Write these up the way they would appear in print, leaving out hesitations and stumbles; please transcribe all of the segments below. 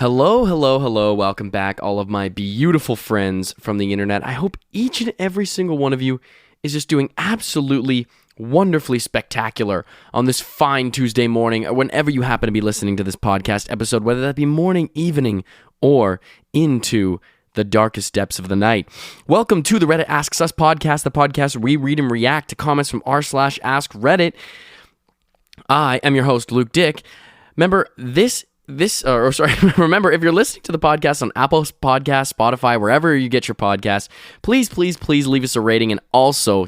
Hello, hello, hello. Welcome back, all of my beautiful friends from the internet. I hope each and every single one of you is just doing absolutely wonderfully spectacular on this fine Tuesday morning, or whenever you happen to be listening to this podcast episode, whether that be morning, evening, or into the darkest depths of the night. Welcome to the Reddit Asks Us podcast, the podcast where we read and react to comments from r/Askreddit. I am your host, Luke Dick. Remember, remember, if you're listening to the podcast on Apple Podcasts, Spotify, wherever you get your podcasts, please leave us a rating and also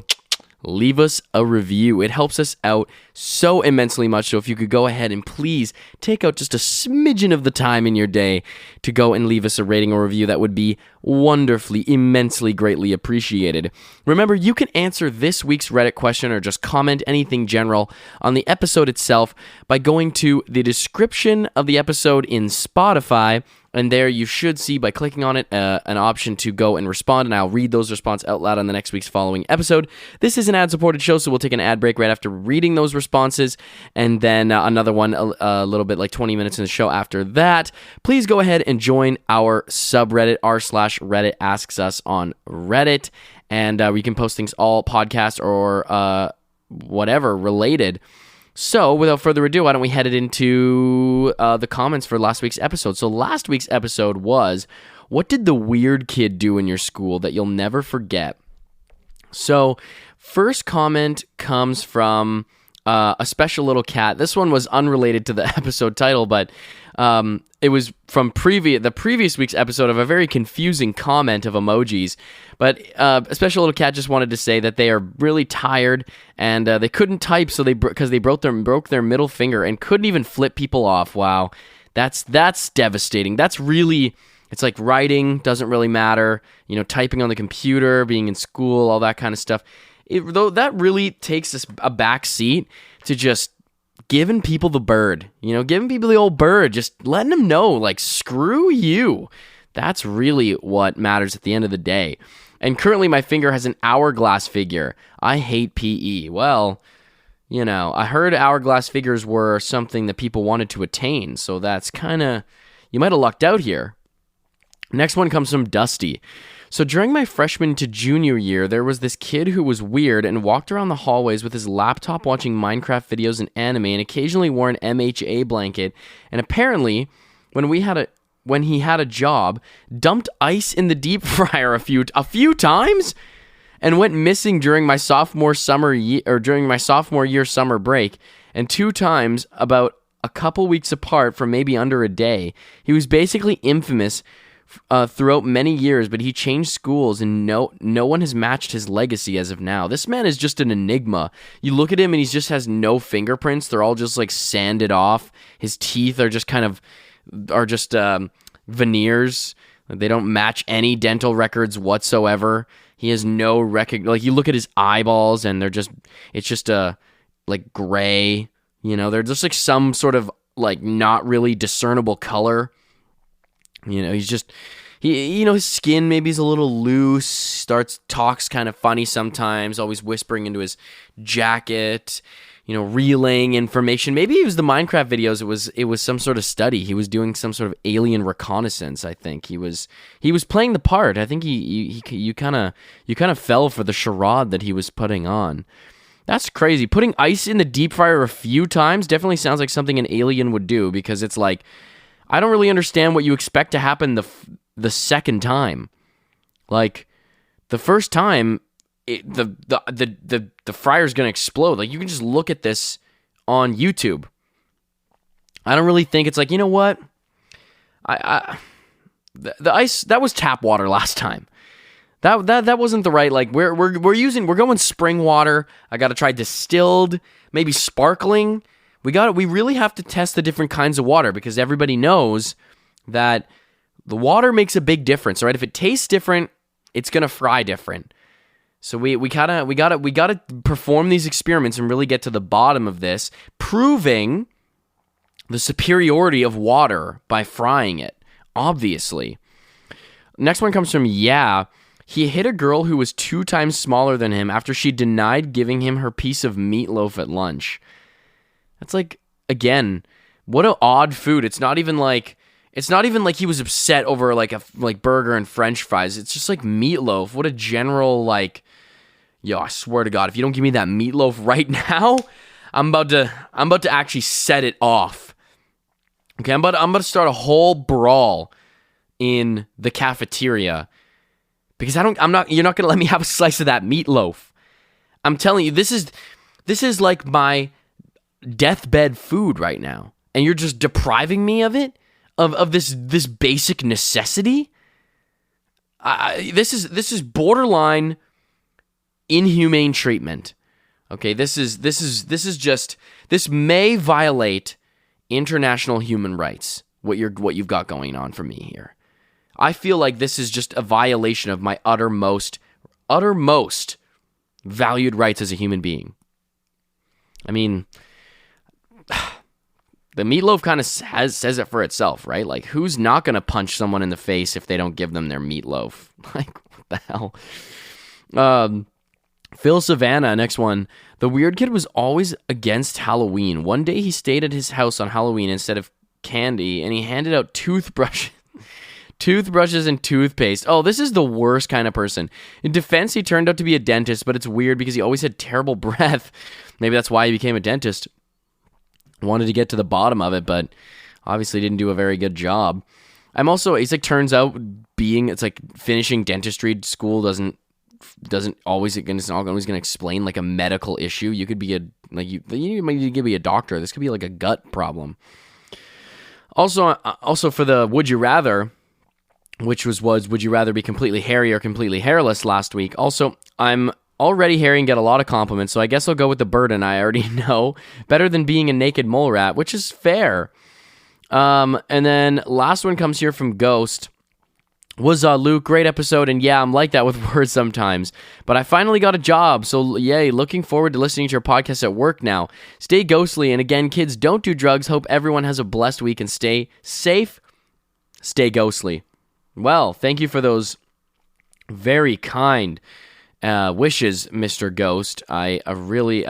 leave us a review. It helps us out so immensely much. So if you could go ahead and please take out just a smidgen of the time in your day to go and leave us a rating or review, that would be wonderfully, immensely, greatly appreciated. Remember, you can answer this week's Reddit question or just comment anything general on the episode itself by going to the description of the episode in Spotify. And there you should see, by clicking on it, an option to go and respond, and I'll read those responses out loud on the next week's following episode. This is an ad-supported show, so we'll take an ad break right after reading those responses, and then another one a little bit, like 20 minutes in the show after that. Please go ahead and join our subreddit, r/Reddit Asks Us on Reddit, and we can post things, all podcast or whatever related. So, without further ado, why don't we head it into the comments for last week's episode. So, last week's episode was, what did the weird kid do in your school that you'll never forget? So, first comment comes from a special little cat. This one was unrelated to the episode title, but it was from the previous week's episode of a very confusing comment of emojis. But a special little cat just wanted to say that they are really tired and they couldn't type, so because they broke their middle finger and couldn't even flip people off. Wow, that's devastating. That's really, it's like writing doesn't really matter. You know, typing on the computer, being in school, all that kind of stuff. Though that really takes a back seat to just giving people the bird, giving people the old bird, just letting them know, like, screw you. That's really what matters at the end of the day. And currently my finger has an hourglass figure. I hate PE. Well, I heard hourglass figures were something that people wanted to attain, so that's kind of, you might have lucked out here. Next one comes from Dusty. So during my freshman to junior year, there was this kid who was weird and walked around the hallways with his laptop watching Minecraft videos and anime, and occasionally wore an MHA blanket. And apparently, when he had a job, dumped ice in the deep fryer a few times, and went missing during my sophomore year summer break, and 2 times about a couple weeks apart from maybe under a day. He was basically infamous throughout many years, but he changed schools, and no one has matched his legacy as of now. This man is just an enigma. You look at him and he just has no fingerprints. They're all just like sanded off. His teeth are just veneers. They don't match any dental records whatsoever. He has no record. Like, you look at his eyeballs and it's just like gray. They're just like some sort of like not really discernible color. His skin maybe is a little loose, talks kind of funny sometimes, always whispering into his jacket, relaying information. Maybe it was the Minecraft videos. It was some sort of study. He was doing some sort of alien reconnaissance, I think. He was playing the part. I think you kind of fell for the charade that he was putting on. That's crazy. Putting ice in the deep fryer a few times definitely sounds like something an alien would do, because it's like, I don't really understand what you expect to happen the second time. Like, the first time, the fryer's gonna explode. Like, you can just look at this on YouTube. I don't really think it's like, you know what? The ice, that was tap water last time. That wasn't the right, like, we're going spring water. I gotta try distilled, maybe sparkling. We really have to test the different kinds of water, because everybody knows that the water makes a big difference, right? If it tastes different, it's gonna fry different. So we gotta perform these experiments and really get to the bottom of this, proving the superiority of water by frying it, obviously. Next one comes from He hit a girl who was 2 times smaller than him after she denied giving him her piece of meatloaf at lunch. That's like, again, what an odd food. It's not even like It's not even like he was upset over like a burger and French fries. It's just like meatloaf. What a general like. Yo, I swear to God, if you don't give me that meatloaf right now, I'm about to actually set it off. Okay, I'm about to start a whole brawl in the cafeteria because you're not going to let me have a slice of that meatloaf. I'm telling you, this is like my deathbed food right now, and you're just depriving me of it, of this basic necessity. This is borderline inhumane treatment. Okay, this may violate international human rights. What you've got going on for me here. I feel like this is just a violation of my uttermost valued rights as a human being. I mean, the meatloaf kind of says it for itself, right? Like, who's not going to punch someone in the face if they don't give them their meatloaf? Like, what the hell? Phil Savannah, next one. The weird kid was always against Halloween. One day he stayed at his house on Halloween instead of candy, and he handed out toothbrushes and toothpaste. Oh, this is the worst kind of person. In defense, he turned out to be a dentist, but it's weird because he always had terrible breath. Maybe that's why he became a dentist. Wanted to get to the bottom of it, but obviously didn't do a very good job. He's like, turns out it's like finishing dentistry school doesn't always, again, it's not always going to explain like a medical issue. You could be you could be a doctor. This could be like a gut problem. Also for the would you rather, which was would you rather be completely hairy or completely hairless last week? Also, I'm already hairy and get a lot of compliments, so I guess I'll go with the burden I already know. Better than being a naked mole rat, which is fair. And then last one comes here from Ghost. Was Luke, great episode, and yeah, I'm like that with words sometimes, but I finally got a job, so yay, looking forward to listening to your podcast at work now. Stay ghostly, and again, kids, don't do drugs. Hope everyone has a blessed week and stay safe. Stay ghostly. Well, thank you for those very kind wishes, Mr. Ghost. I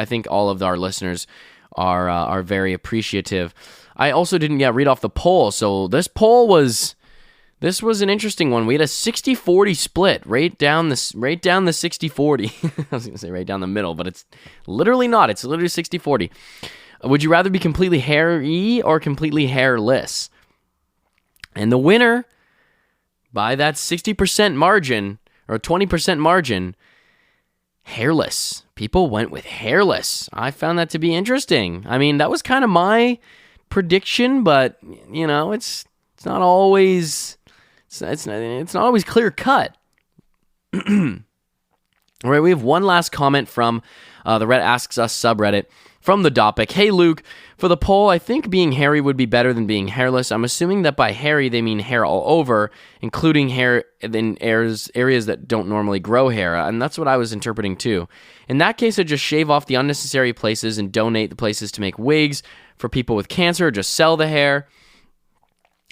think all of our listeners are very appreciative. I also didn't read off the poll, so this was an interesting one. We had a 60-40 split, right down the 60-40. I was going to say right down the middle, but it's literally not. It's literally 60-40. Would you rather be completely hairy or completely hairless? And the winner, by that 60% margin, or 20% margin, hairless. People went with hairless. I found that to be interesting. I mean, that was kind of my prediction, but, it's not always... It's not always clear cut. All right, we have one last comment from the Reddit Asks Us subreddit from the Dopic. Hey, Luke, for the poll, I think being hairy would be better than being hairless. I'm assuming that by hairy, they mean hair all over, including hair in areas that don't normally grow hair, and that's what I was interpreting too. In that case, I'd just shave off the unnecessary places and donate the places to make wigs for people with cancer, or just sell the hair.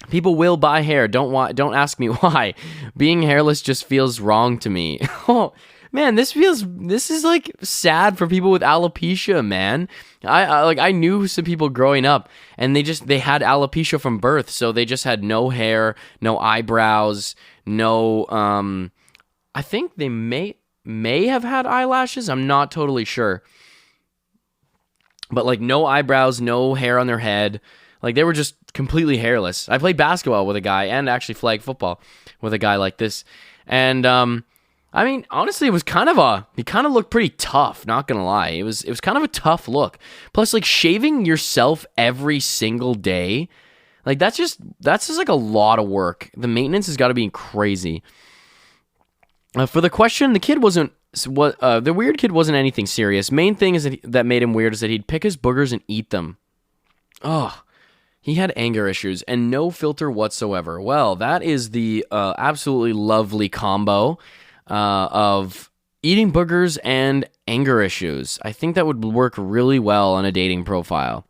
People will buy hair. Don't ask me why. Being hairless just feels wrong to me. Oh man, this is like sad for people with alopecia, man. I knew some people growing up, and they had alopecia from birth, so they just had no hair, no eyebrows, no. I think they may have had eyelashes. I'm not totally sure, but like no eyebrows, no hair on their head. Like, they were just completely hairless. I played basketball with a guy, and actually flag football with a guy like this. And, I mean, honestly, he kind of looked pretty tough, not gonna lie. It was kind of a tough look. Plus, like, shaving yourself every single day, like, that's just like a lot of work. The maintenance has got to be crazy. For the question, the weird kid wasn't anything serious. Main thing that made him weird is that he'd pick his boogers and eat them. Oh. He had anger issues and no filter whatsoever. Well, that is the absolutely lovely combo of eating boogers and anger issues. I think that would work really well on a dating profile.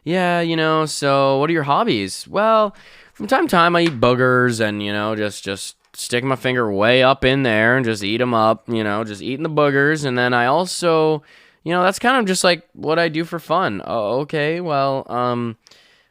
Yeah, so what are your hobbies? Well, from time to time I eat boogers and, just stick my finger way up in there and just eat them up, just eating the boogers. And then I also, that's kind of just like what I do for fun. Oh, okay, well,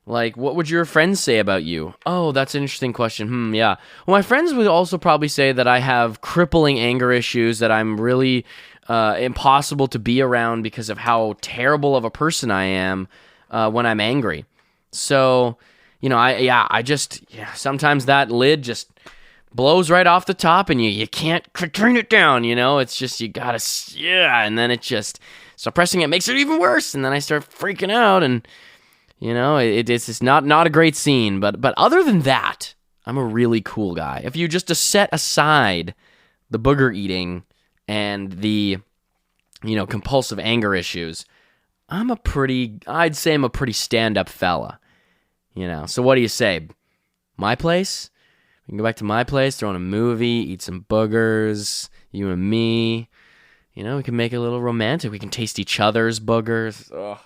Like, what would your friends say about you? Oh, that's an interesting question. Yeah. Well, my friends would also probably say that I have crippling anger issues, that I'm really impossible to be around because of how terrible of a person I am when I'm angry. So, sometimes that lid just blows right off the top and you can't turn it down, It's just, you gotta, and then it just, suppressing it makes it even worse, and then I start freaking out, and, it's just not a great scene, but other than that, I'm a really cool guy. If you just to set aside the booger eating and the, compulsive anger issues, I'd say I'm a pretty stand-up fella, So what do you say? My place? We can go back to my place, throw on a movie, eat some boogers, you and me. We can make it a little romantic. We can taste each other's boogers. Oh,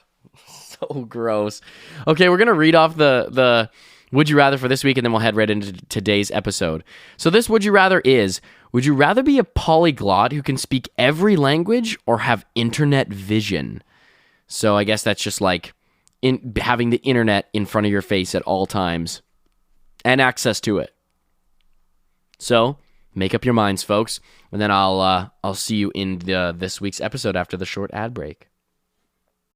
so gross. Okay, we're going to read off the Would You Rather for this week, and then we'll head right into today's episode. So this Would You Rather is, would you rather be a polyglot who can speak every language or have internet vision? So I guess that's just like having the internet in front of your face at all times and access to it. So make up your minds, folks, and then I'll see you in this week's episode after the short ad break.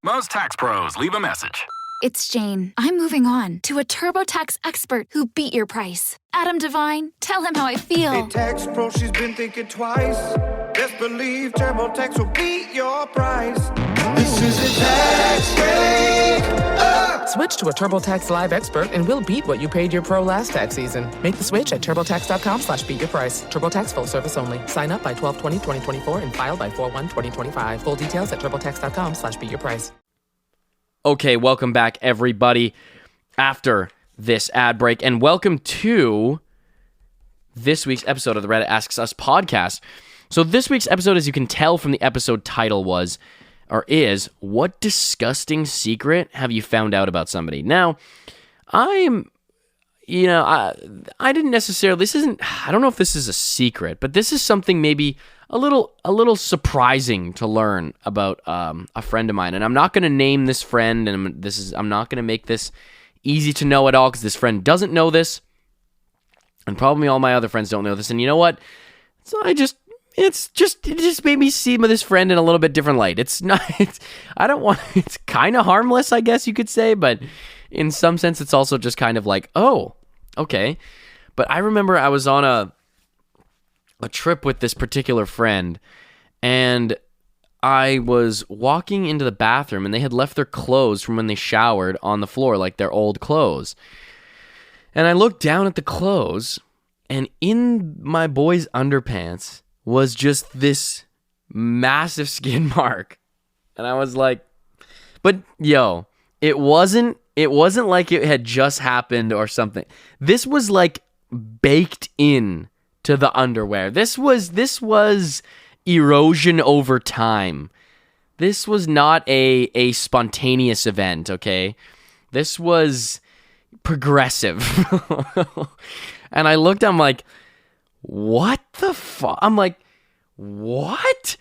Most tax pros leave a message. It's Jane. I'm moving on to a TurboTax expert who beat your price. Adam Devine, tell him how I feel. Hey, tax pro, she's been thinking twice. Best believe TurboTax will beat your price. This is a tax break. Switch to a TurboTax Live expert and we'll beat what you paid your pro last tax season. Make the switch at TurboTax.com/beatyourprice. TurboTax full service only. Sign up by 12/20/2024 and file by 4/1/2025. Full details at TurboTax.com/beatyourprice. Okay, welcome back, everybody, after this ad break, and welcome to this week's episode of the Reddit Asks Us podcast. So this week's episode, as you can tell from the episode title, is, what disgusting secret have you found out about somebody? Now, I didn't necessarily, I don't know if this is a secret, but this is something maybe a little surprising to learn about a friend of mine. And I'm not going to name this friend, and I'm not going to make this easy to know at all, because this friend doesn't know this, and probably all my other friends don't know this. And you know what? So it just made me see this friend in a little bit different light. It's kind of harmless, I guess you could say, but in some sense, it's also just kind of like, oh, okay. But I remember I was on a trip with this particular friend, and I was walking into the bathroom, and they had left their clothes from when they showered on the floor, like their old clothes. And I looked down at the clothes, and in my boy's underpants was just this massive skin mark. And I was like, but yo, it wasn't like it had just happened or something. This was like baked in to the underwear. This was erosion over time. This was not a spontaneous event, okay? This was progressive. And I looked, I'm like, what the fuck? I'm like, what?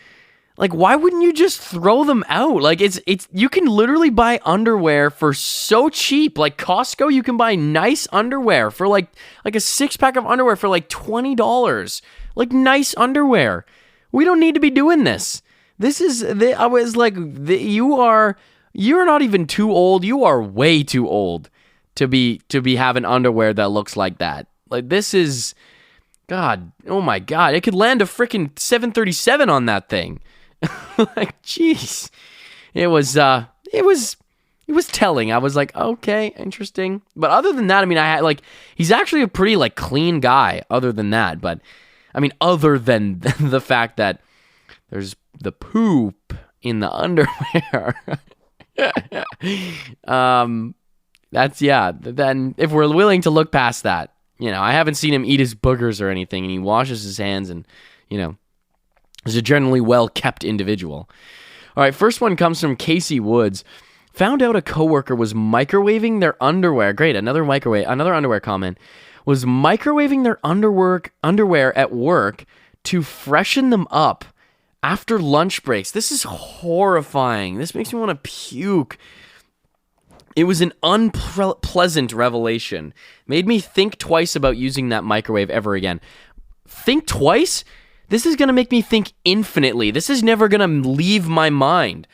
Like, why wouldn't you just throw them out? Like, it's you can literally buy underwear for so cheap. Like Costco, you can buy nice underwear for like a 6-pack of underwear for like $20. Like nice underwear. We don't need to be doing this. I was like, you're not even too old. You are way too old to be having underwear that looks like that. Like, this is, God, oh my God, it could land a freaking 737 on that thing. Like, jeez, it was telling. I was like, okay, interesting. But other than that, I mean, he's actually a pretty like clean guy. Other than that, but I mean, other than the fact that there's the poop in the underwear. Then if we're willing to look past that, I haven't seen him eat his boogers or anything, and he washes his hands, and is a generally well-kept individual. All right, first one comes from Casey Woods. Found out a coworker was microwaving their underwear. Great, another underwear comment. Was microwaving their underwear at work to freshen them up after lunch breaks. This is horrifying. This makes me want to puke. It was an unpleasant revelation. Made me think twice about using that microwave ever again. Think twice? This is going to make me think infinitely. This is never going to leave my mind.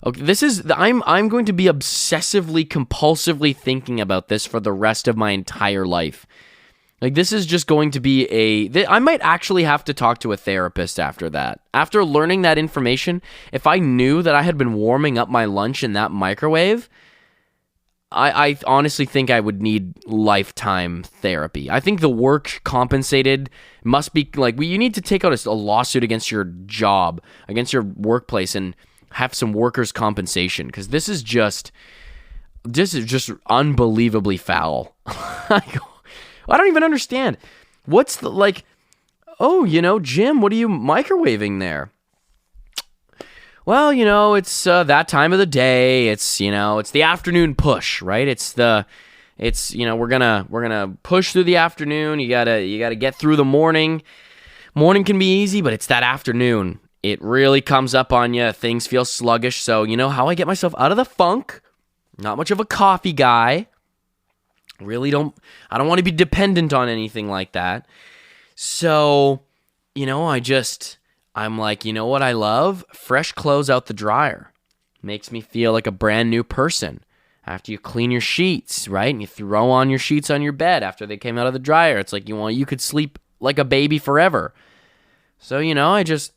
Okay, I'm going to be obsessively, compulsively thinking about this for the rest of my entire life. Like, this is just going to be I might actually have to talk to a therapist after that. After learning that information, if I knew that I had been warming up my lunch in that microwave, I honestly think I would need lifetime therapy. I think the work compensated must be, like, you need to take out a lawsuit against your job, against your workplace, and have some workers' compensation, because this is just unbelievably foul. I don't even understand. What's the, like, oh, Jim, what are you microwaving there? Well, it's that time of the day. It's the afternoon push, right? We're gonna push through the afternoon. You gotta get through the morning. Morning can be easy, but it's that afternoon. It really comes up on you. Things feel sluggish. So, how I get myself out of the funk? Not much of a coffee guy. I don't want to be dependent on anything like that. So, I'm like, you know what I love? Fresh clothes out the dryer. Makes me feel like a brand new person. After you clean your sheets, right? And you throw on your sheets on your bed after they came out of the dryer. It's like you could sleep like a baby forever. So, I just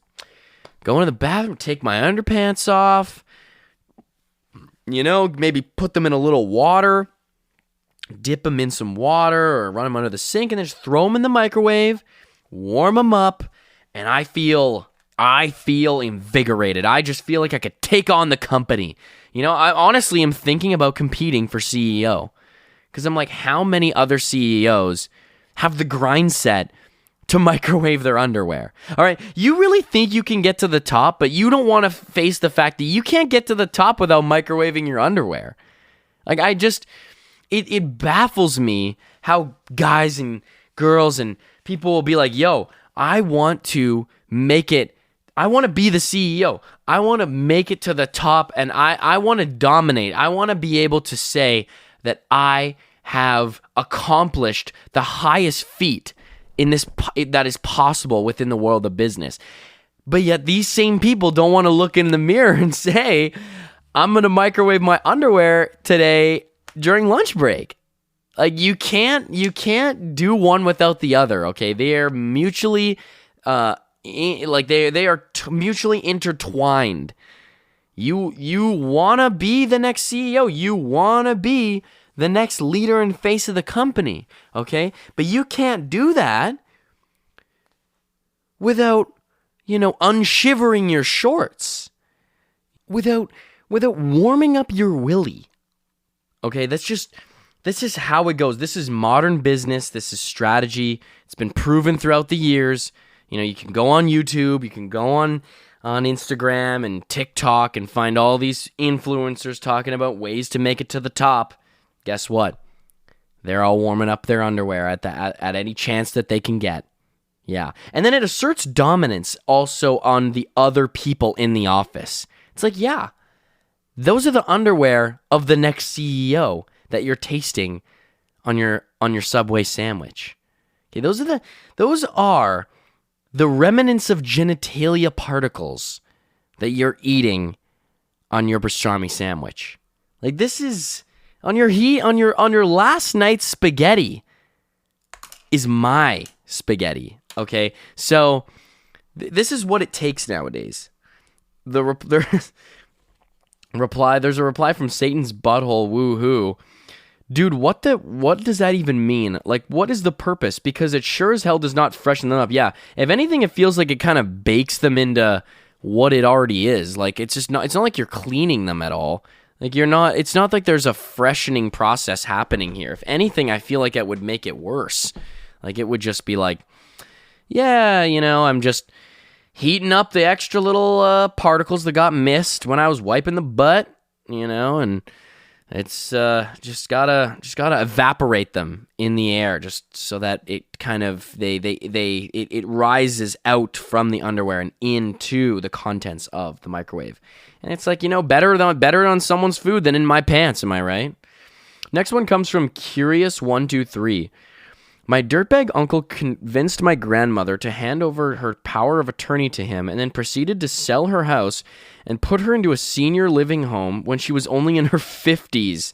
go into the bathroom, take my underpants off, maybe put them in a little water, dip them in some water or run them under the sink, and then just throw them in the microwave, warm them up, and I feel invigorated. I just feel like I could take on the company. I honestly am thinking about competing for CEO, because I'm like, how many other CEOs have the grind set to microwave their underwear? All right, you really think you can get to the top, but you don't want to face the fact that you can't get to the top without microwaving your underwear. Like, it baffles me how guys and girls and people will be like, yo, I want to make it. I want to be the CEO. I want to make it to the top, and I want to dominate. I want to be able to say that I have accomplished the highest feat in this that is possible within the world of business. But yet these same people don't want to look in the mirror and say, I'm going to microwave my underwear today during lunch break. Like, you can't do one without the other, okay? They are mutually mutually intertwined. You want to be the next CEO. You want to be the next leader and face of the company, okay? But you can't do that without, unshivering your shorts, without warming up your willy, okay? That's just how it goes. This is modern business. This is strategy. It's been proven throughout the years. You can go on YouTube, you can go on Instagram and TikTok and find all these influencers talking about ways to make it to the top. Guess what? They're all warming up their underwear at any chance that they can get. Yeah. And then it asserts dominance also on the other people in the office. It's like, yeah, those are the underwear of the next CEO that you're tasting on your Subway sandwich. Okay, those are the remnants of genitalia particles that you're eating on your pastrami sandwich. Like, this is on your last night's spaghetti is my spaghetti. Okay, so this is what it takes nowadays. There's a reply from Satan's butthole. Woohoo. Dude, what does that even mean? Like, what is the purpose? Because it sure as hell does not freshen them up. Yeah, if anything, it feels like it kind of bakes them into what it already is. Like, it's not like you're cleaning them at all. Like, it's not like there's a freshening process happening here. If anything, I feel like it would make it worse. Like, it would just be like, yeah, I'm just heating up the extra little particles that got missed when I was wiping the butt, and it's just gotta evaporate them in the air, just so that it kind of it rises out from the underwear and into the contents of the microwave. And it's like, better on someone's food than in my pants, am I right? Next one comes from Curious123. My dirtbag uncle convinced my grandmother to hand over her power of attorney to him and then proceeded to sell her house and put her into a senior living home when she was only in her 50s.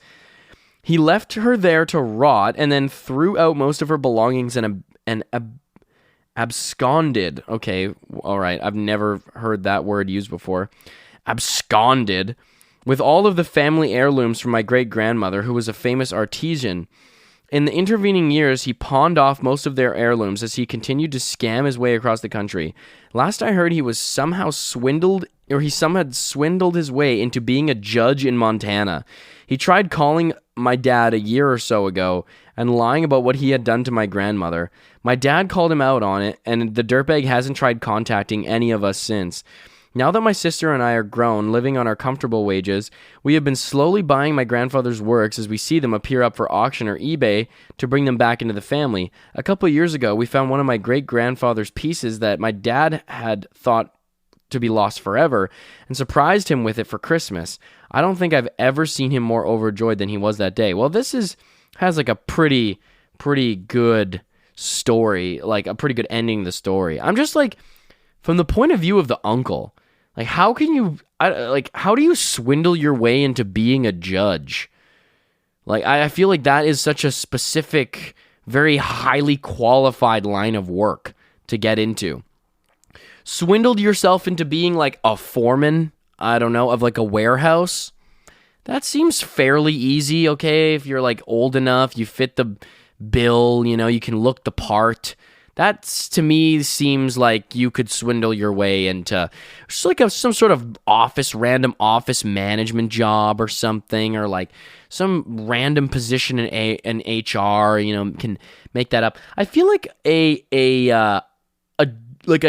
He left her there to rot and then threw out most of her belongings and absconded. Okay, all right, I've never heard that word used before. Absconded with all of the family heirlooms from my great-grandmother, who was a famous artisan. In the intervening years, he pawned off most of their heirlooms as he continued to scam his way across the country. Last I heard, he was somehow swindled his way into being a judge in Montana. He tried calling my dad a year or so ago and lying about what he had done to my grandmother. My dad called him out on it, and the dirtbag hasn't tried contacting any of us since. Now that my sister and I are grown, living on our comfortable wages, we have been slowly buying my grandfather's works as we see them appear up for auction or eBay to bring them back into the family. A couple of years ago, we found one of my great-grandfather's pieces that my dad had thought to be lost forever and surprised him with it for Christmas. I don't think I've ever seen him more overjoyed than he was that day. Well, this has like a pretty good story, like a pretty good ending to the story. I'm just like, from the point of view of the uncle, like, how do you swindle your way into being a judge? Like, I feel like that is such a specific, very highly qualified line of work to get into. Swindled yourself into being like a foreman, I don't know, of like a warehouse. That seems fairly easy, okay? If you're like old enough, you fit the bill, you know, you can look the part. That, to me, seems like you could swindle your way into just like some sort of random office management job or something, or like some random position in HR, you know, can make that up. I feel like a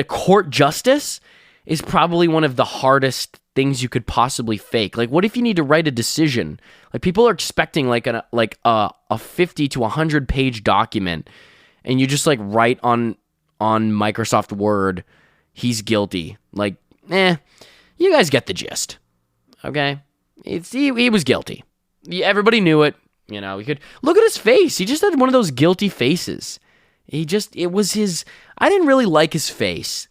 court justice is probably one of the hardest things you could possibly fake. Like, what if you need to write a decision? Like, people are expecting like a 50 to 100 page document, and you just like write on Microsoft Word, he's guilty. Like, you guys get the gist, okay? He was guilty. Everybody knew it. You know, we could look at his face. He just had one of those guilty faces. I didn't really like his face.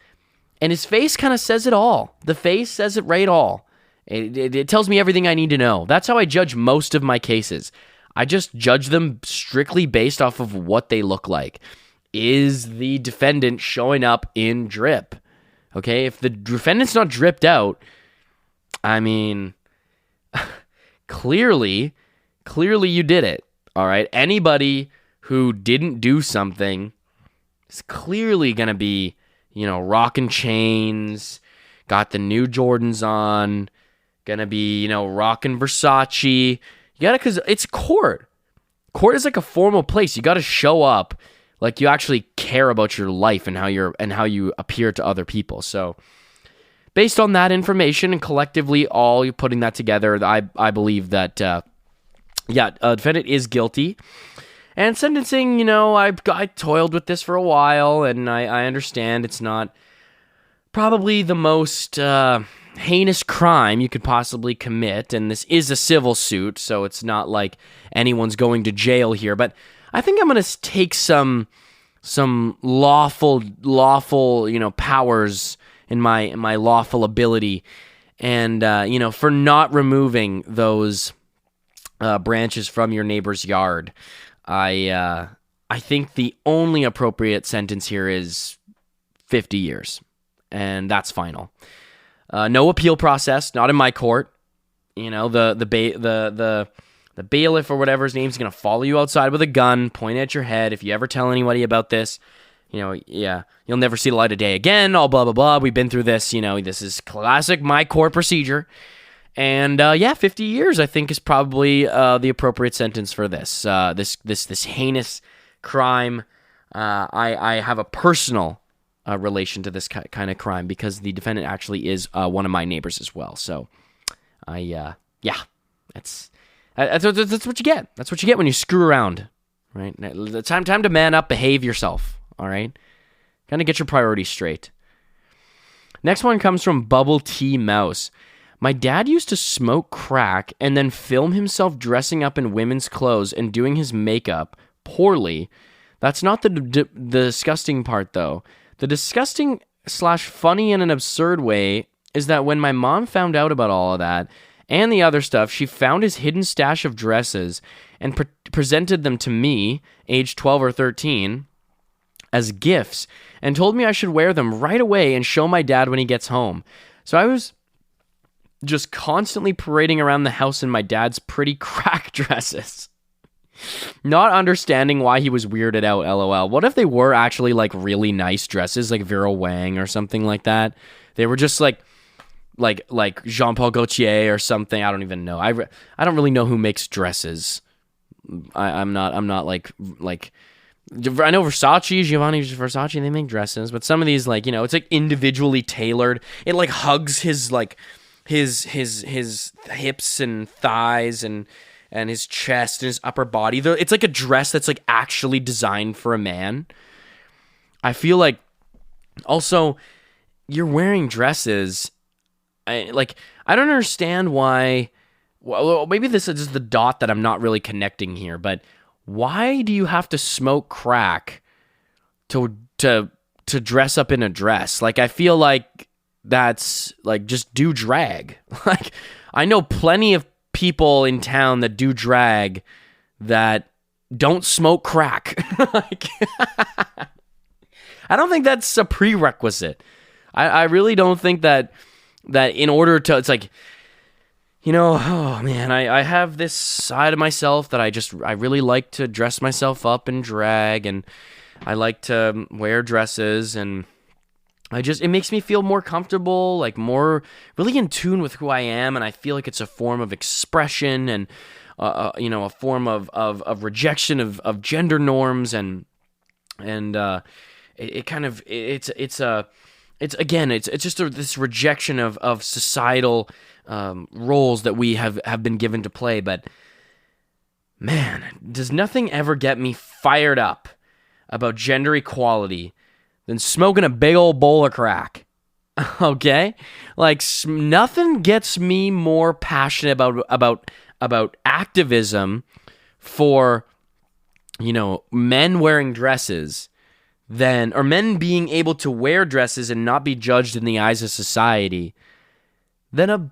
And his face kind of says it all. The face says it right all. It tells me everything I need to know. That's how I judge most of my cases. I just judge them strictly based off of what they look like. Is the defendant showing up in drip? Okay, if the defendant's not dripped out, I mean, clearly you did it. All right, anybody who didn't do something is clearly going to be, you know, rocking chains, got the new Jordans on, going to be, you know, rocking Versace. You gotta, because it's court. Court is like a formal place. You gotta show up like you actually care about your life and how you appear to other people. So, based on that information and collectively all you putting that together, I believe that defendant is guilty. And sentencing, you know, I toiled with this for a while, and I understand it's not probably the most heinous crime you could possibly commit, and this is a civil suit, so it's not like anyone's going to jail here. But I think I'm going to take some lawful, you know, powers in my lawful ability, and you know, for not removing those branches from your neighbor's yard. I think the only appropriate sentence here is 50 years, and that's final. No appeal process, not in my court. You know, the bailiff or whatever his name is going to follow you outside with a gun, point at your head. If you ever tell anybody about this, you know, yeah, you'll never see the light of day again. All blah blah blah. We've been through this. You know, this is classic my court procedure. And 50 years I think is probably the appropriate sentence for this heinous crime. I have a personal relation to this kind of crime because the defendant actually is one of my neighbors as well. So, that's what you get. That's what you get when you screw around, right? Time to man up, behave yourself. All right, kind of get your priorities straight. Next one comes from Bubble Tea Mouse. My dad used to smoke crack and then film himself dressing up in women's clothes and doing his makeup poorly. That's not the disgusting part, though. The disgusting / funny in an absurd way is that when my mom found out about all of that and the other stuff, she found his hidden stash of dresses and presented them to me, age 12 or 13, as gifts, and told me I should wear them right away and show my dad when he gets home. So I was just constantly parading around the house in my dad's pretty crack dresses. Not understanding why he was weirded out, lol. What if they were actually like really nice dresses, like Vera Wang or something like that? They were just like Jean-Paul Gaultier or something. I don't even know. I don't really know who makes dresses. I'm not like I know Versace, Giovanni Versace, they make dresses, but some of these, like, you know, it's like individually tailored. It like hugs his like his hips and thighs and his chest and his upper body. It's like a dress that's like actually designed for a man. I feel like also you're wearing dresses. I don't understand why. Well, maybe this is just the dot that I'm not really connecting here, but why do you have to smoke crack to dress up in a dress? Like, I feel like that's like just do drag. Like, I know plenty of people in town that do drag that don't smoke crack. Like, I don't think that's a prerequisite. I really don't think that in order to, it's like, you know, oh man, I have this side of myself that I really like to dress myself up in drag, and I like to wear dresses, and it makes me feel more comfortable, like more really in tune with who I am, and I feel like it's a form of expression and you know, a form of rejection of gender norms, and it kind of it's just this rejection of societal roles that we have been given to play. But man, does nothing ever get me fired up about gender equality than smoking a big old bowl of crack? Okay, like nothing gets me more passionate about activism for, you know, men wearing dresses or men being able to wear dresses and not be judged in the eyes of society than a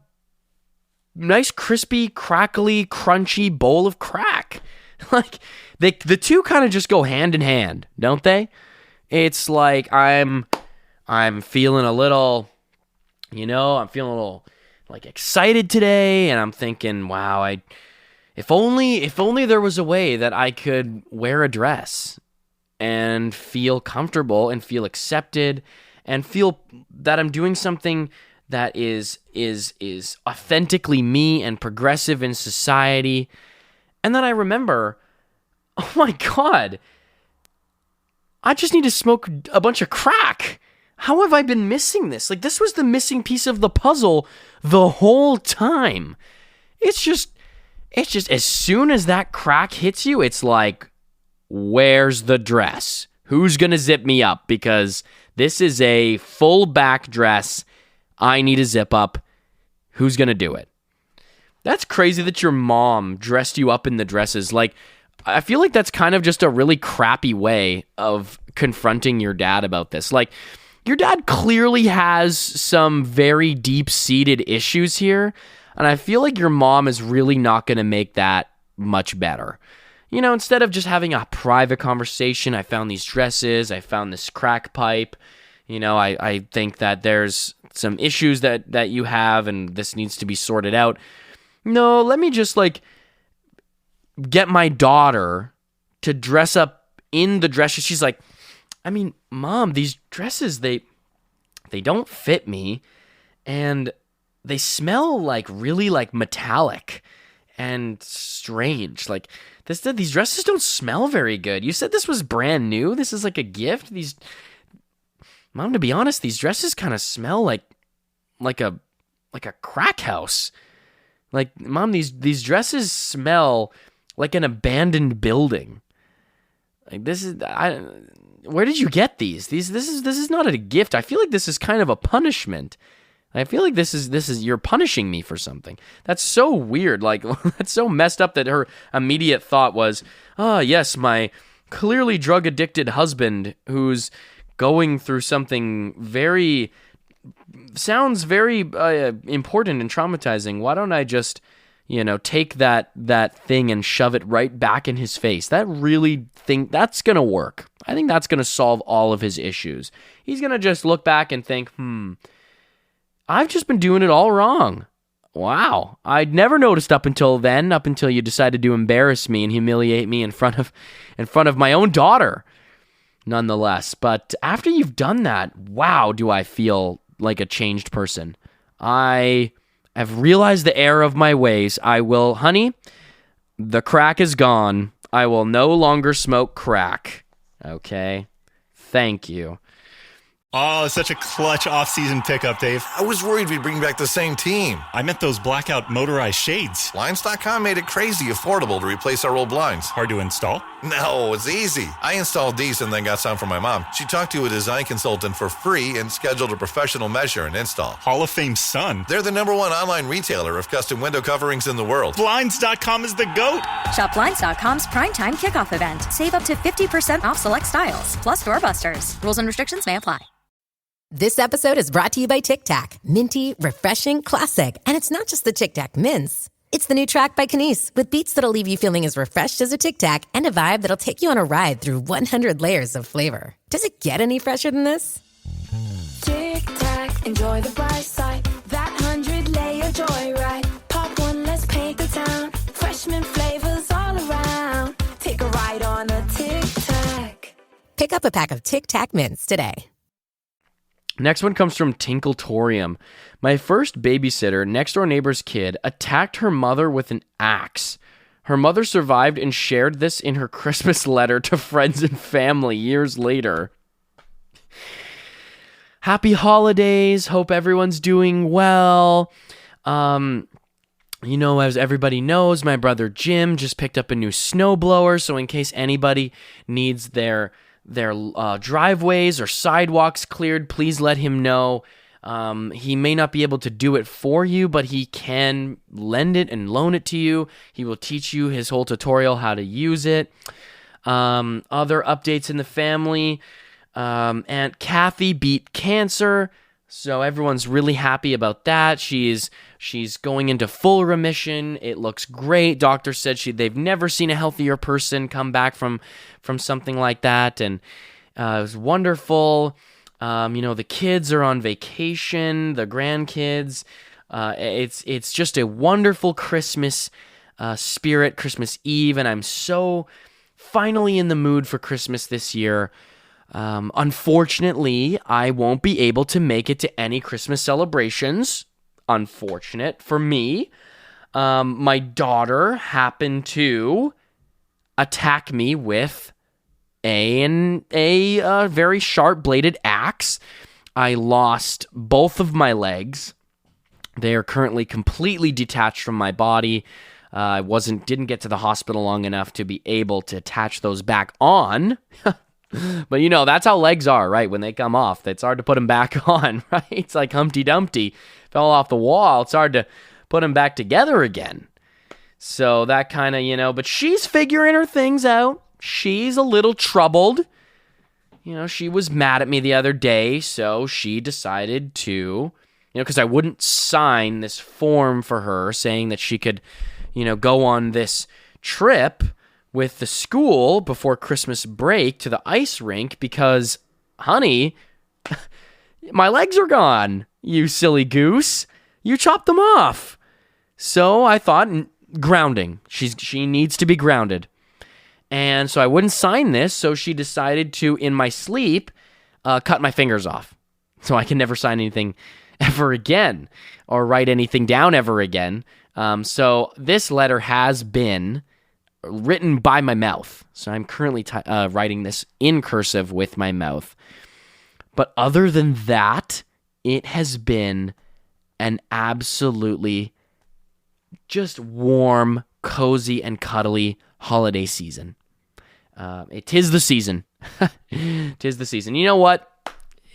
nice, crispy, crackly, crunchy bowl of crack. Like, the two kind of just go hand in hand, don't they? It's like I'm feeling a little, you know, I'm feeling a little like excited today, and I'm thinking, wow, if only there was a way that I could wear a dress and feel comfortable and feel accepted and feel that I'm doing something that is authentically me and progressive in society. And then I remember, oh my God, I just need to smoke a bunch of crack. How have I been missing this? Like, this was the missing piece of the puzzle the whole time. It's just as soon as that crack hits you, it's like, where's the dress? Who's gonna zip me up? Because this is a full back dress. I need a zip up. Who's gonna do it? That's crazy that your mom dressed you up in the dresses. Like, I feel like that's kind of just a really crappy way of confronting your dad about this. Like, your dad clearly has some very deep-seated issues here, and I feel like your mom is really not gonna make that much better. You know, instead of just having a private conversation, I found these dresses, I found this crack pipe, you know, I think that there's some issues that you have and this needs to be sorted out. No, let me just, like, get my daughter to dress up in the dresses. She's like, I mean, Mom, these dresses, they don't fit me, and they smell, like, really, like, metallic and strange. Like, these dresses don't smell very good. You said this was brand new. This is like a gift. Mom, to be honest, these dresses kind of smell like a crack house. Like, Mom, these dresses smell like an abandoned building. Like, where did you get these? This is not a gift. I feel like this is kind of a punishment. I feel like this is you're punishing me for something. That's so weird. Like, that's so messed up that her immediate thought was, oh, yes, my clearly drug-addicted husband who's going through something sounds very important and traumatizing. Why don't I just, take that thing and shove it right back in his face? That's going to work. I think that's going to solve all of his issues. He's going to just look back and think, I've just been doing it all wrong. Wow. I'd never noticed up until you decided to embarrass me and humiliate me in front of my own daughter, nonetheless. But after you've done that, wow, do I feel like a changed person. I have realized the error of my ways. Honey, the crack is gone. I will no longer smoke crack. Okay? Thank you. Oh, such a clutch off-season pickup, Dave. I was worried we'd bring back the same team. I meant those blackout motorized shades. Blinds.com made it crazy affordable to replace our old blinds. Hard to install? No, it's easy. I installed these and then got some from my mom. She talked to a design consultant for free and scheduled a professional measure and install. Hall of Fame son. They're the #1 online retailer of custom window coverings in the world. Blinds.com is the GOAT. Shop Blinds.com's primetime kickoff event. Save up to 50% off select styles, plus doorbusters. Rules and restrictions may apply. This episode is brought to you by Tic Tac. Minty, refreshing, classic. And it's not just the Tic Tac mints. It's the new track by Kenise with beats that'll leave you feeling as refreshed as a Tic Tac and a vibe that'll take you on a ride through 100 layers of flavor. Does it get any fresher than this? Tic Tac, enjoy the bright side. That 100-layer joyride. Pop one, let's paint the town. Freshman flavors all around. Take a ride on a Tic Tac. Pick up a pack of Tic Tac mints today. Next one comes from Tinkletorium. My first babysitter, next door neighbor's kid, attacked her mother with an axe. Her mother survived and shared this in her Christmas letter to friends and family years later. Happy holidays. Hope everyone's doing well. As everybody knows, my brother Jim just picked up a new snowblower, so in case anybody needs their driveways or sidewalks cleared, please let him know. He may not be able to do it for you, but he can lend it and loan it to you. He will teach you his whole tutorial how to use it. Other updates in the family. Aunt Kathy beat cancer, so everyone's really happy about that. She's going into full remission. It looks great. Doctor said they've never seen a healthier person come back from something like that, and it was wonderful. The kids are on vacation, the grandkids. It's just a wonderful Christmas spirit, Christmas Eve, and I'm so finally in the mood for Christmas this year. Unfortunately, I won't be able to make it to any Christmas celebrations. Unfortunate for me. My daughter happened to attack me with a very sharp-bladed axe. I lost both of my legs. They are currently completely detached from my body. I didn't get to the hospital long enough to be able to attach those back on. But that's how legs are, right? When they come off, it's hard to put them back on, right? It's like Humpty Dumpty fell off the wall. It's hard to put them back together again. So that kind of, but she's figuring her things out. She's a little troubled. She was mad at me the other day, so she decided to, because I wouldn't sign this form for her saying that she could, go on this trip with the school before Christmas break to the ice rink because, honey, my legs are gone, you silly goose. You chopped them off. So I thought, grounding. She needs to be grounded. And so I wouldn't sign this, so she decided to, in my sleep, cut my fingers off. So I can never sign anything ever again or write anything down ever again. So this letter has been written by my mouth. So I'm currently writing this in cursive with my mouth. But other than that, it has been an absolutely just warm, cozy, and cuddly holiday season. It is the season. 'Tis the season. You know what?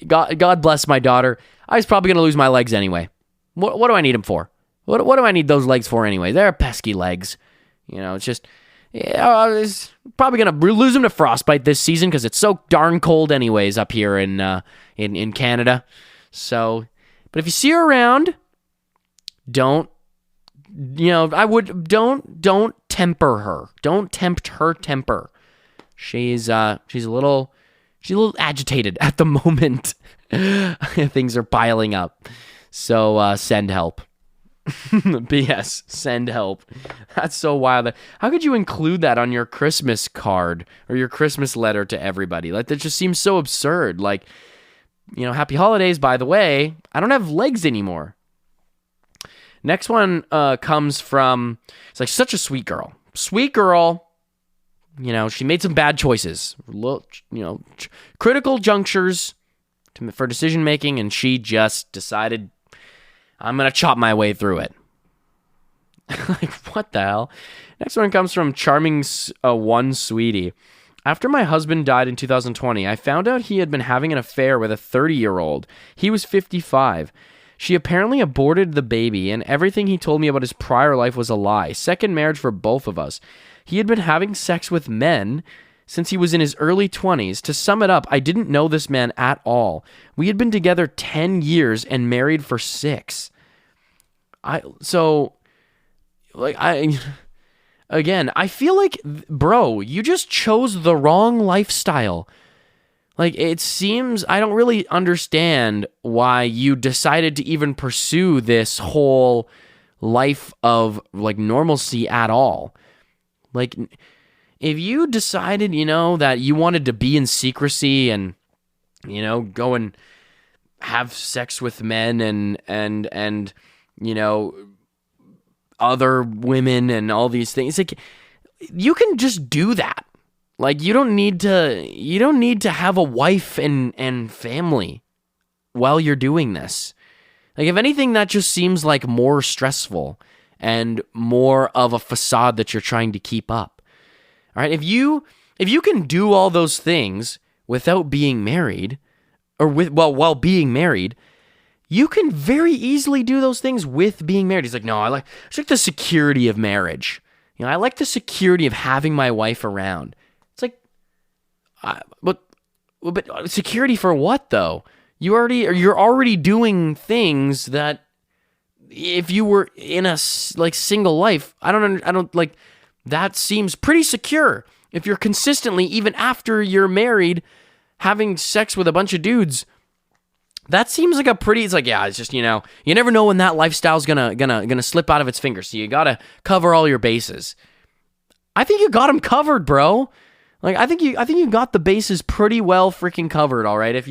God bless my daughter. I was probably going to lose my legs anyway. What do I need them for? What do I need those legs for anyway? They're pesky legs. It's just, I was probably going to lose them to frostbite this season because it's so darn cold anyways up here in Canada. So, but if you see her around, don't temper her. Don't tempt her temper. She's a little agitated at the moment. Things are piling up. So send help. BS, send help. That's so wild. How could you include that on your Christmas card or your Christmas letter to everybody? Like, that just seems so absurd. Like, happy holidays, by the way. I don't have legs anymore. Next one comes from, it's like such a sweet girl. Sweet girl. She made some bad choices. Critical junctures for decision making, and she just decided, I'm going to chop my way through it. Like, what the hell? Next one comes from Charming One Sweetie. After my husband died in 2020, I found out he had been having an affair with a 30-year-old. He was 55. She apparently aborted the baby, and everything he told me about his prior life was a lie. Second marriage for both of us. He had been having sex with men since he was in his early 20s. To sum it up, I didn't know this man at all. We had been together 10 years and married for 6. I feel like, bro, you just chose the wrong lifestyle. Like, it seems, I don't really understand why you decided to even pursue this whole life of, like, normalcy at all. Like, if you decided, that you wanted to be in secrecy and, go and have sex with men and other women and all these things, like, you can just do that. Like, you don't need to have a wife and family while you're doing this. Like, if anything, that just seems like more stressful and more of a facade that you're trying to keep up. All right, if you can do all those things without being married, or while being married, you can very easily do those things with being married. He's like, no, I like the security of marriage. I like the security of having my wife around. It's like, but security for what though? You're already doing things that, if you were in a single life, I don't like, that seems pretty secure. If you're consistently, even after you're married, having sex with a bunch of dudes, that seems like it's like, yeah, it's just, you never know when that lifestyle's gonna slip out of its fingers. So you gotta cover all your bases. I think you got them covered, bro. Like, I think you got the bases pretty well freaking covered. All right, if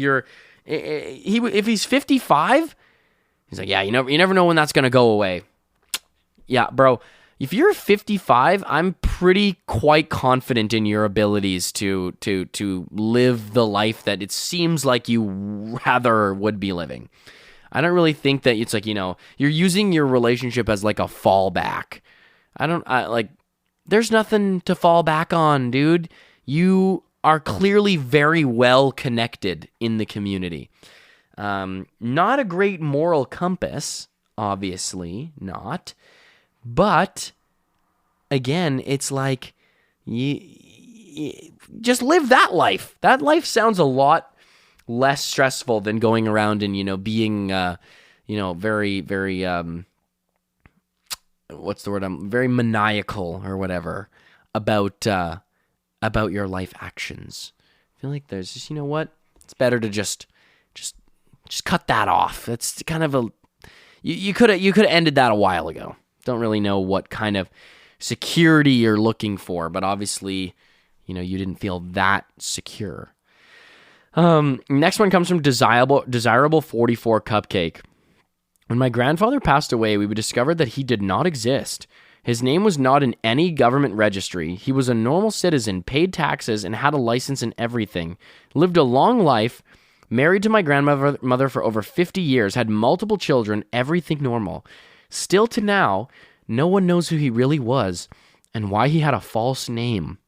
he's 55. He's like, yeah, you never know when that's going to go away. Yeah, bro, if you're 55, I'm quite confident in your abilities to live the life that it seems like you rather would be living. I don't really think that it's like, you're using your relationship as like a fallback. There's nothing to fall back on, dude. You are clearly very well connected in the community. Not a great moral compass, obviously not. But again, it's like, you just live that life. That life sounds a lot less stressful than going around and, being, very, very, what's the word? Very maniacal or whatever about your life actions. I feel like there's just, what? It's better to just cut that off. That's kind of you could have ended that a while ago. Don't really know what kind of security you're looking for, but obviously, you didn't feel that secure. Next one comes from Desirable 44 Cupcake. When my grandfather passed away, we discovered that he did not exist. His name was not in any government registry. He was a normal citizen, paid taxes, and had a license and everything. Lived a long life, married to my grandmother for over 50 years, had multiple children, everything normal. Still to now, no one knows who he really was and why he had a false name.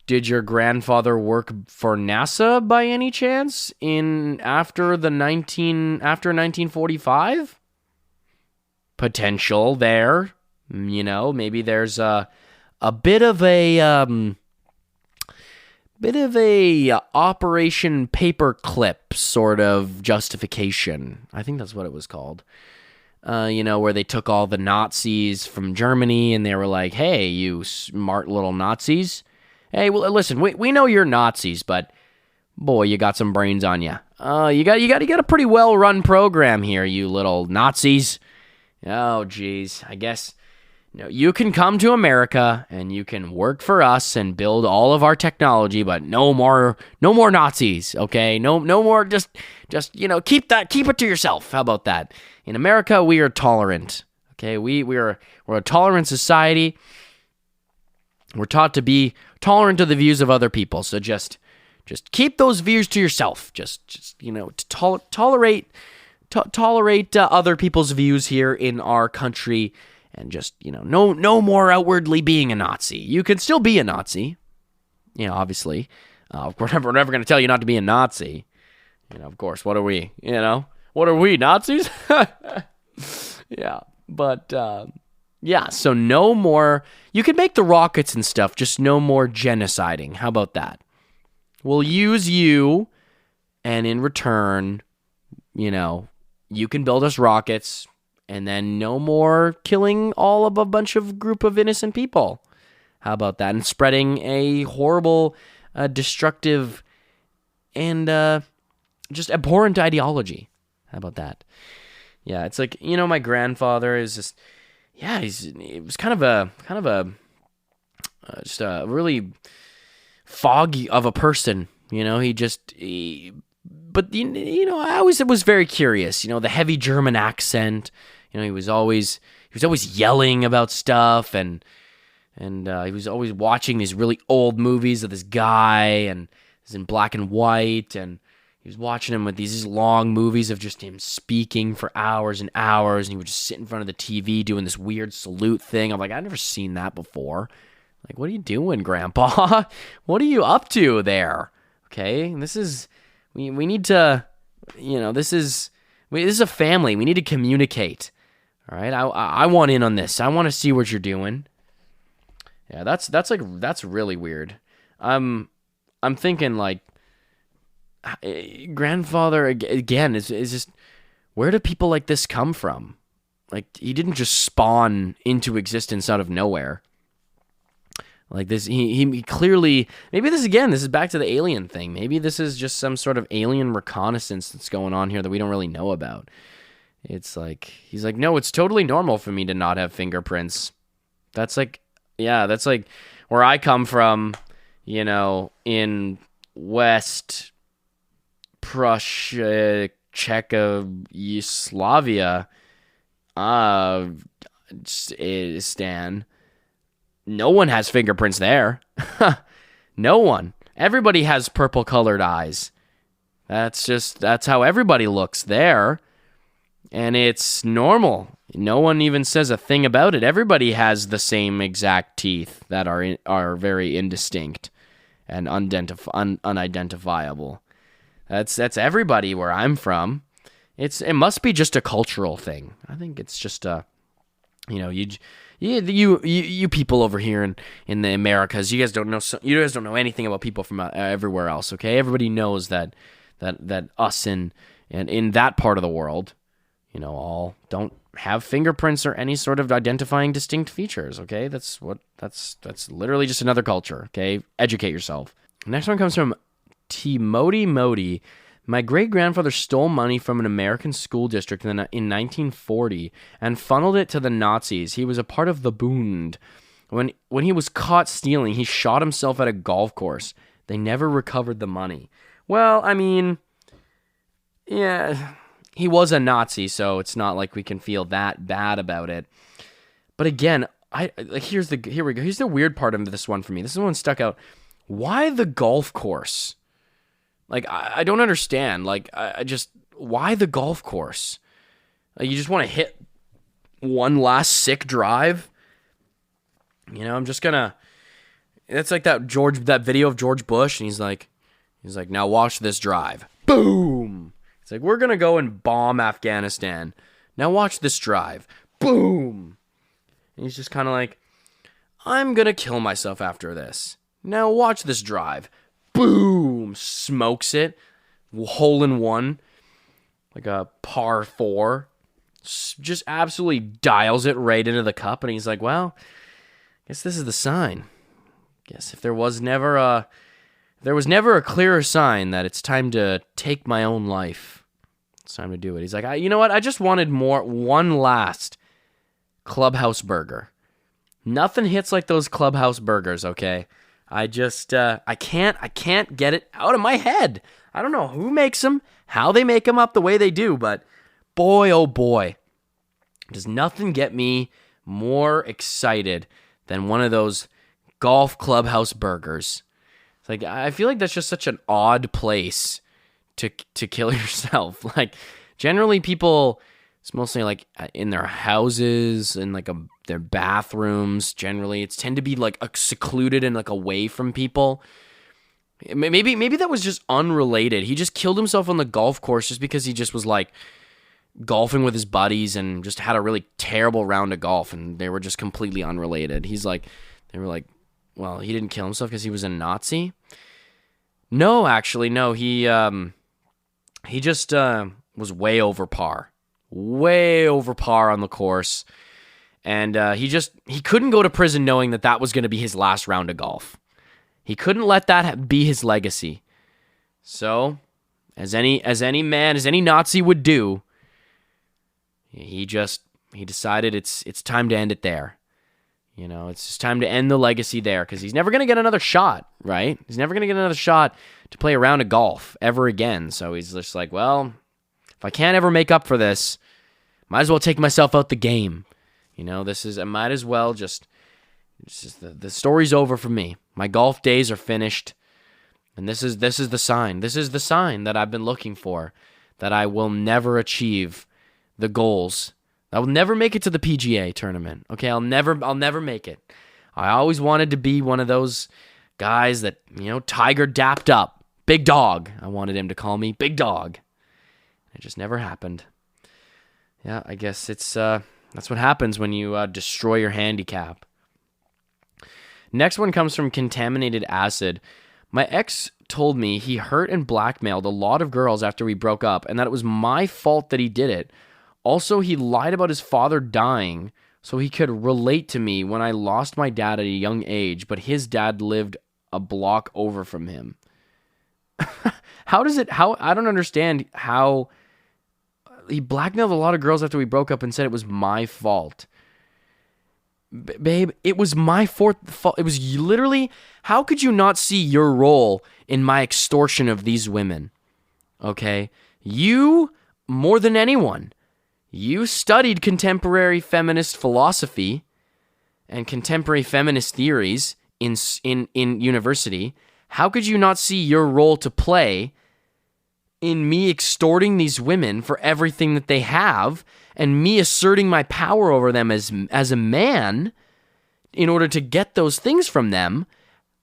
Did your grandfather work for NASA by any chance after 1945? Potential there. Maybe there's a bit of a Operation Paperclip sort of justification. I think that's what it was called. Where they took all the Nazis from Germany and they were like, hey, you smart little Nazis. Hey, well, listen, we know you're Nazis, but boy, you got some brains on you. You got a pretty well-run program here, you little Nazis. Oh, geez, I guess you can come to America and you can work for us and build all of our technology, but no more Nazis, okay? No more. Just keep it to yourself. How about that? In America, we are tolerant, okay? We're a tolerant society. We're taught to be tolerant of the views of other people. So just keep those views to yourself. Just tolerate other people's views here in our country, and just no more outwardly being a Nazi. You can still be a Nazi, obviously. We're never going to tell you not to be a Nazi. Of course. What are we? What are we, Nazis? Yeah, but. Yeah, so no more. You can make the rockets and stuff, just no more genociding. How about that? We'll use you, and in return, you can build us rockets, and then no more killing all of a bunch of group of innocent people. How about that? And spreading a horrible, destructive, and just abhorrent ideology. How about that? Yeah, it's like, my grandfather is just. Yeah, it was kind of a just a really foggy of a person, but I always was very curious, the heavy German accent, he was always yelling about stuff, and he was always watching these really old movies of this guy, and it was in black and white, and he was watching him with these long movies of just him speaking for hours and hours, and he would just sit in front of the TV doing this weird salute thing. I'm like, I've never seen that before. Like, what are you doing, Grandpa? What are you up to there? Okay, this is, we need to, this is a family. We need to communicate. All right, I want in on this. I want to see what you're doing. Yeah, that's really weird. I'm thinking like. Grandfather again is just, where do people like this come from? Like, he didn't just spawn into existence out of nowhere. Like this, he clearly, maybe this is back to the alien thing. Maybe this is just some sort of alien reconnaissance that's going on here that we don't really know about. It's like, he's like, no, it's totally normal for me to not have fingerprints. That's like where I come from, in West Prussia, Czechoslovakia, Stan. No one has fingerprints there. No one. Everybody has purple-colored eyes. That's how everybody looks there. And it's normal. No one even says a thing about it. Everybody has the same exact teeth that are very indistinct and unidentifiable. That's everybody where I'm from. It must be just a cultural thing. I think it's just you people over here in the Americas, you guys don't know anything about people from everywhere else. Okay, everybody knows that us in that part of the world, all don't have fingerprints or any sort of identifying distinct features. Okay, that's literally just another culture. Okay, educate yourself. Next one comes from Timoti Modi. My great-grandfather stole money from an American school district in 1940 and funneled it to the Nazis. He was a part of the Bund. When he was caught stealing, he shot himself at a golf course. They never recovered the money. Well, I mean, yeah, he was a Nazi, so it's not like we can feel that bad about it. But again, here we go. Here's the weird part of this one for me. This is one stuck out. Why the golf course? Like, I don't understand. Like, why the golf course? Like, you just want to hit one last sick drive? I'm just gonna, It's like that video of George Bush, and he's like, now watch this drive. Boom. It's like, we're gonna go and bomb Afghanistan. Now watch this drive. Boom. And he's just kind of like, I'm gonna kill myself after this. Now watch this drive. Boom. Smokes it. Hole in one. Like a par 4. Just absolutely dials it right into the cup. And he's like, well, I guess this is the sign. Guess if there was never a clearer sign that it's time to take my own life, it's time to do it. He's like, you know what? I just wanted one last Clubhouse burger. Nothing hits like those Clubhouse burgers, okay? I just, I can't get it out of my head. I don't know who makes them, how they make them up the way they do, but boy, oh boy, does nothing get me more excited than one of those golf Clubhouse burgers. It's like, I feel like that's just such an odd place to kill yourself. Like, generally people, it's mostly like in their houses and like their bathrooms. Generally, it's tend to be like secluded and like away from people. Maybe that was just unrelated. He just killed himself on the golf course just because he just was like golfing with his buddies and just had a really terrible round of golf, and they were just completely unrelated. They were like, well, he didn't kill himself because he was a Nazi? No, actually, no. He just was way over par on the course, and he couldn't go to prison knowing that was going to be his last round of golf. He couldn't let that be his legacy. So, as any Nazi would do, he decided it's time to end it there. You know, it's just time to end the legacy there, because he's never going to get another shot, right? He's never going to get another shot to play a round of golf ever again. So he's just like, well, if I can't ever make up for this, might as well take myself out the game. You know, I might as well just the story's over for me. My golf days are finished. And this is the sign. This is the sign that I've been looking for, that I will never achieve the goals. I will never make it to the PGA tournament. Okay, I'll never make it. I always wanted to be one of those guys that, you know, Tiger dapped up. Big dog. I wanted him to call me Big Dog. It just never happened. Yeah, I guess that's what happens when you destroy your handicap. Next one comes from Contaminated Acid. My ex told me he hurt and blackmailed a lot of girls after we broke up, and that it was my fault that he did it. Also, he lied about his father dying so he could relate to me when I lost my dad at a young age, but his dad lived a block over from him. I don't understand how he blackmailed a lot of girls after we broke up and said it was my fault. Babe, it was my fault. It was literally, how could you not see your role in my extortion of these women? Okay? You, more than anyone, you studied contemporary feminist philosophy and contemporary feminist theories in university. How could you not see your role to play in me extorting these women for everything that they have, and me asserting my power over them as a man in order to get those things from them?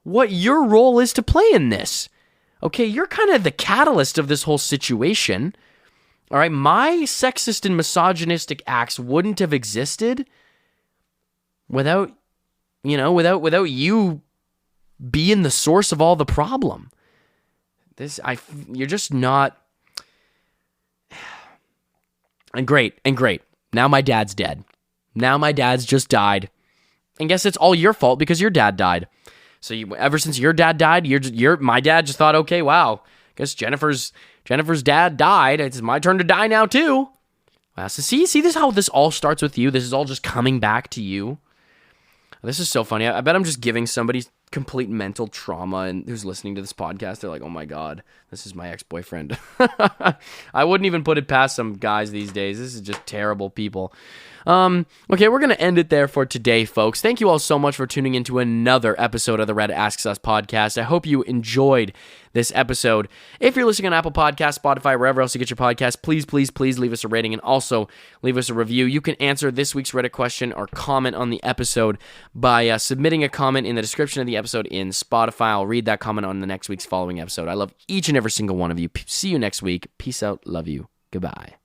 What your role is to play in this? Okay, you're kind of the catalyst of this whole situation. All right, my sexist and misogynistic acts wouldn't have existed without you being the source of all the problem. You're just not. And great. Now my dad's dead. Now my dad's just died. And guess it's all your fault because your dad died. So ever since your dad died, my dad just thought, okay, wow, guess Jennifer's dad died. It's my turn to die now too. Wow, so see this is how this all starts with you. This is all just coming back to you. This is so funny. I bet I'm just giving somebody complete mental trauma and who's listening to this podcast. They're like, oh my God, this is my ex-boyfriend. I wouldn't even put it past some guys these days. This is just terrible people. Okay, we're going to end it there for today, folks. Thank you all so much for tuning into another episode of the Reddit Asks Us podcast. I hope you enjoyed this episode. If you're listening on Apple Podcasts, Spotify, wherever else you get your podcasts, please, please, please leave us a rating and also leave us a review. You can answer this week's Reddit question or comment on the episode by submitting a comment in the description of the episode in Spotify. I'll read that comment on the next week's following episode. I love each and every single one of you. See you next week. Peace out. Love you. Goodbye.